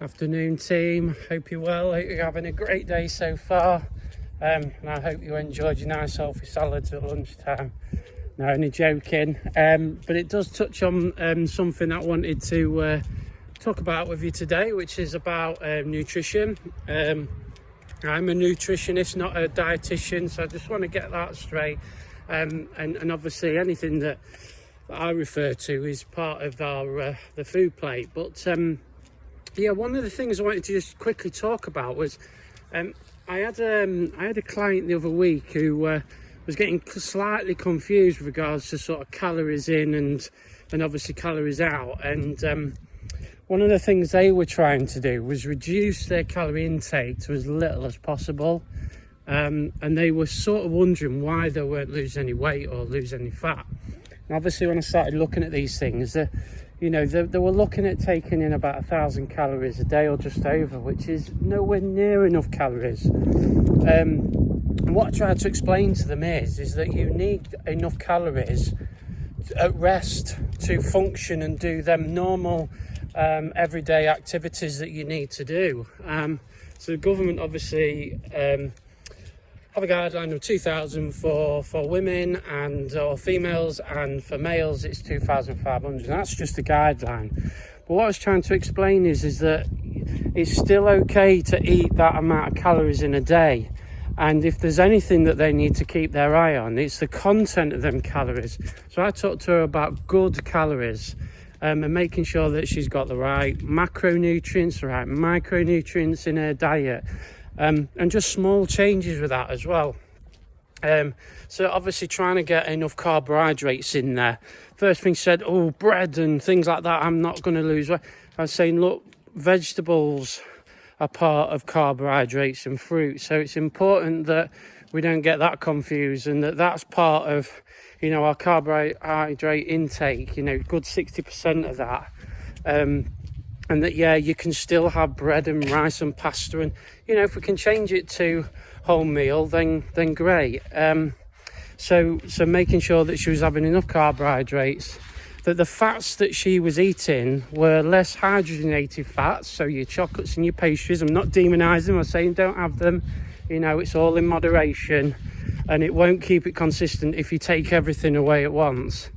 Afternoon team, hope you're well, hope you're having a great day so far, and I hope you enjoyed your nice healthy salads at lunchtime. No, only joking, but it does touch on something I wanted to talk about with you today, which is about nutrition. I'm a nutritionist, not a dietitian, so I just want to get that straight, and obviously anything that I refer to is part of our the food plate, but yeah, one of the things I wanted to just quickly talk about was I had a client the other week who was getting slightly confused with regards to sort of calories in and obviously calories out, and one of the things they were trying to do was reduce their calorie intake to as little as possible, and they were sort of wondering why they weren't losing any weight or losing any fat. And obviously when I started looking at these things, they were looking at taking in about 1,000 calories a day or just over, which is nowhere near enough calories. And what I tried to explain to them is that you need enough calories at rest to function and do them normal everyday activities that you need to do. So the government obviously have a guideline of 2,000 for women and or females, and for males it's 2,500. That's just a guideline. But what I was trying to explain is that it's still okay to eat that amount of calories in a day, and if there's anything that they need to keep their eye on, it's the content of them calories. So I talked to her about good calories, and making sure that she's got the right macronutrients, the right micronutrients in her diet. And just small changes with that as well. So obviously trying to get enough carbohydrates in there. First thing she said, bread and things like that, I'm not going to lose weight. I was saying, look, vegetables are part of carbohydrates and fruit. So it's important that we don't get that confused, and that's part of, our carbohydrate intake, good 60% of that. And that, you can still have bread and rice and pasta, and if we can change it to wholemeal, then great. So making sure that she was having enough carbohydrates, that the fats that she was eating were less hydrogenated fats, so your chocolates and your pastries. I'm not demonising them, I'm saying don't have them. It's all in moderation, and it won't keep it consistent if you take everything away at once.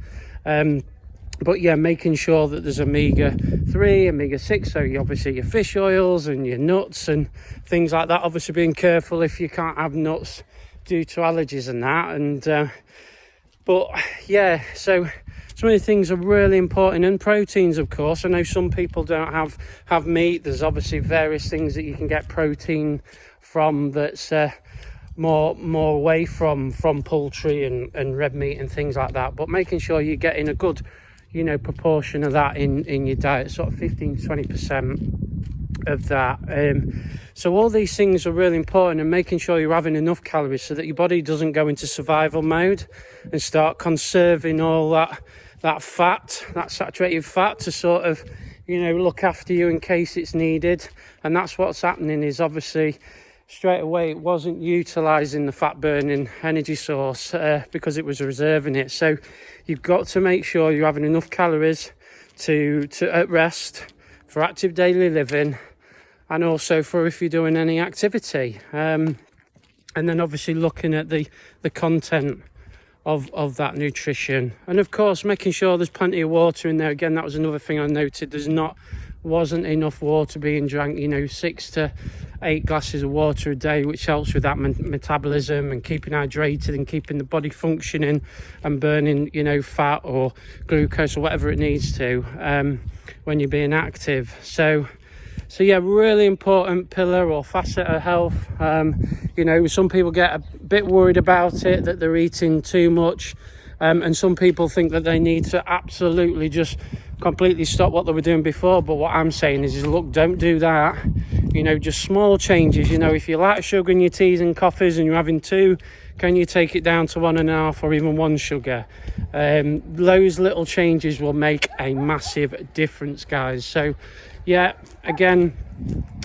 But making sure that there's omega-3, omega-6, so obviously your fish oils and your nuts and things like that. Obviously being careful if you can't have nuts due to allergies and that. And so some of the things are really important, and proteins, of course. I know some people don't have meat. There's obviously various things that you can get protein from that's more away from poultry and red meat and things like that. But making sure you're getting a good proportion of that in your diet, sort of 15-20% of that. So all these things are really important, and making sure you're having enough calories so that your body doesn't go into survival mode and start conserving all that fat, that saturated fat, to sort of look after you in case it's needed. And that's what's happening, is obviously straight away it wasn't utilising the fat burning energy source because it was reserving it. So you've got to make sure you're having enough calories to at rest, for active daily living, and also for if you're doing any activity, and then obviously looking at the content of that nutrition, and of course making sure there's plenty of water in there. Again, that was another thing I noted. Wasn't enough water being drank, 6 to 8 glasses of water a day, which helps with that metabolism and keeping hydrated and keeping the body functioning and burning fat or glucose or whatever it needs to when you're being active. So really important pillar or facet of health. Some people get a bit worried about it, that they're eating too much, and some people think that they need to absolutely just completely stop what they were doing before. But what I'm saying is look, don't do that. Just small changes. If you like sugar in your teas and coffees and you're having 2, can you take it down to 1.5 or even 1 sugar? Those little changes will make a massive difference, guys. So again,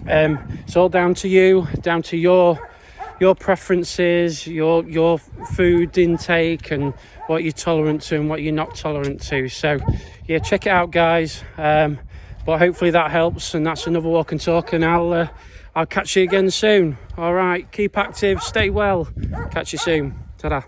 it's all down to you, down to your preferences, your food intake, and what you're tolerant to and what you're not tolerant to. So check it out, guys. But hopefully that helps, and that's another walk and talk, and I'll catch you again soon. All right, keep active, stay well. Catch you soon. Ta-da.